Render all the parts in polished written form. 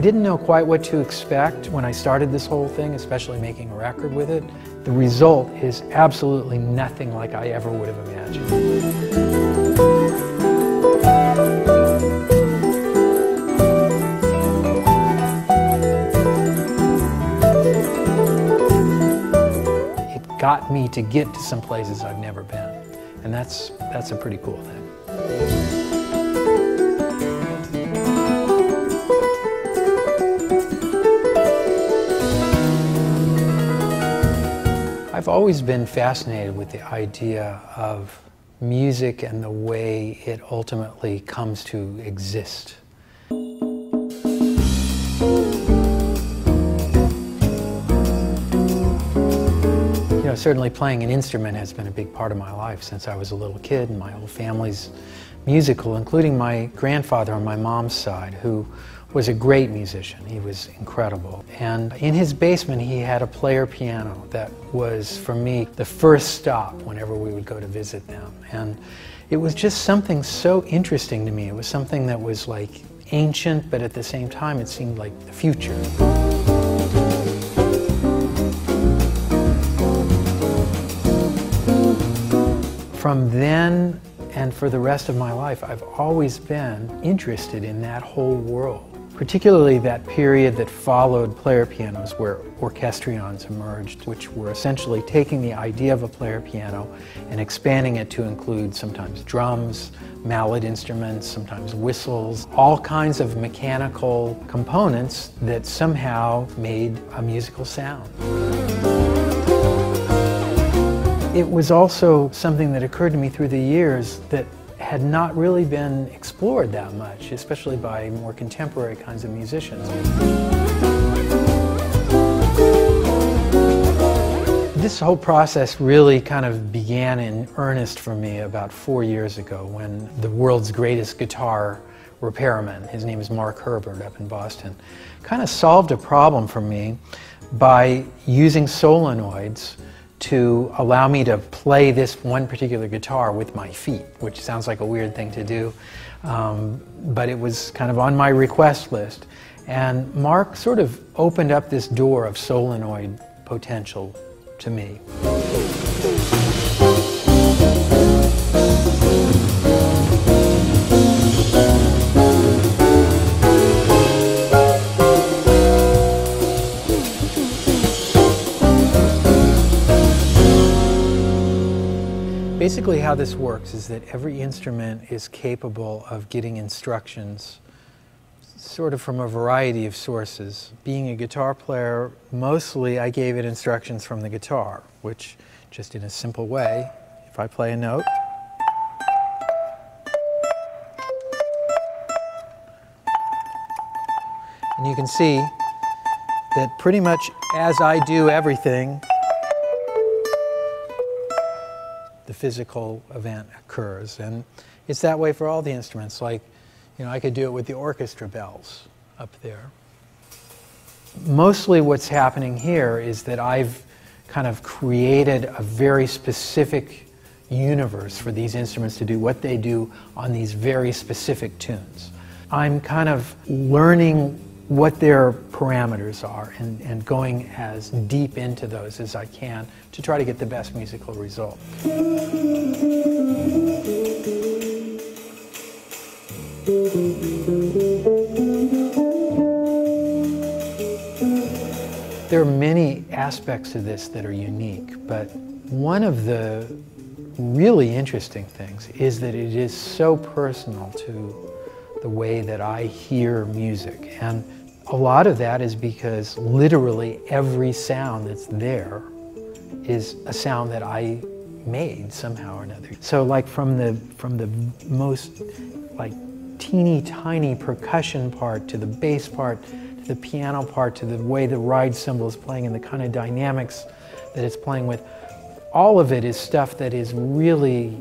I didn't know quite what to expect when I started this whole thing, especially making a record with it. The result is absolutely nothing like I ever would have imagined. Got me to get to some places I've never been. And that's a pretty cool thing. I've always been fascinated with the idea of music and the way it ultimately comes to exist. Certainly playing an instrument has been a big part of my life since I was a little kid, and my whole family's musical, including my grandfather on my mom's side, who was a great musician. He was incredible. And in his basement he had a player piano that was, for me, the first stop whenever we would go to visit them. And it was just something so interesting to me. It was something that was like ancient, but at the same time it seemed like the future. From then and for the rest of my life, I've always been interested in that whole world, particularly that period that followed player pianos, where orchestrions emerged, which were essentially taking the idea of a player piano and expanding it to include sometimes drums, mallet instruments, sometimes whistles, all kinds of mechanical components that somehow made a musical sound. It was also something that occurred to me through the years that had not really been explored that much, especially by more contemporary kinds of musicians. This whole process really kind of began in earnest for me about 4 years ago, when the world's greatest guitar repairman, his name is Mark Herbert up in Boston, kind of solved a problem for me by using solenoids to allow me to play this one particular guitar with my feet, which sounds like a weird thing to do, but it was kind of on my request list. And Mark sort of opened up this door of solenoid potential to me. Basically how this works is that every instrument is capable of getting instructions sort of from a variety of sources. Being a guitar player, mostly I gave it instructions from the guitar, which, just in a simple way, if I play a note, and you can see that pretty much as I do everything, the physical event occurs. And it's that way for all the instruments. Like, I could do it with the orchestra bells up there. Mostly what's happening here is that I've kind of created a very specific universe for these instruments to do what they do on these very specific tunes. I'm kind of learning what their parameters are and going as deep into those as I can to try to get the best musical result. There are many aspects to this that are unique, but one of the really interesting things is that it is so personal to the way that I hear music. And a lot of that is because literally every sound that's there is a sound that I made somehow or another. So like from the most like teeny tiny percussion part to the bass part to the piano part to the way the ride cymbal is playing and the kind of dynamics that it's playing with, all of it is stuff that is really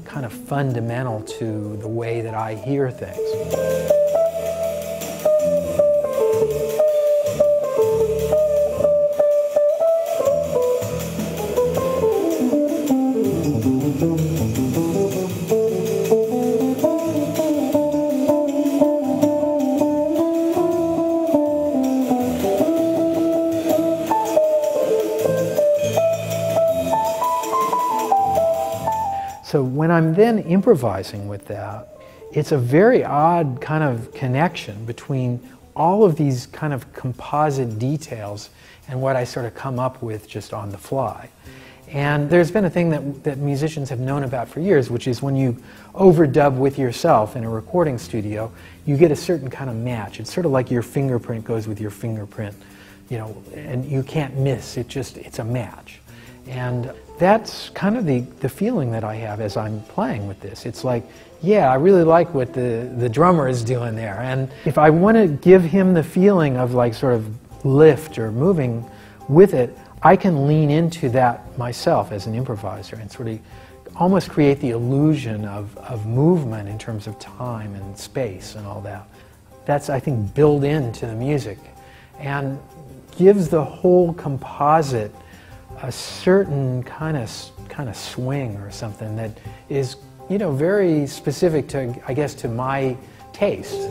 kind of fundamental to the way that I hear things. So when I'm then improvising with that, it's a very odd kind of connection between all of these kind of composite details and what I sort of come up with just on the fly. And there's been a thing that musicians have known about for years, which is when you overdub with yourself in a recording studio, you get a certain kind of match. It's sort of like your fingerprint goes with your fingerprint, you know, and you can't miss. It's a match. And that's kind of the feeling that I have as I'm playing with this. It's like, yeah, I really like what the drummer is doing there. And if I want to give him the feeling of like sort of lift or moving with it, I can lean into that myself as an improviser and sort of almost create the illusion of movement in terms of time and space and all that. That's, I think, built into the music and gives the whole composite a certain kind of swing or something that is, you know, very specific to, I guess, to my taste.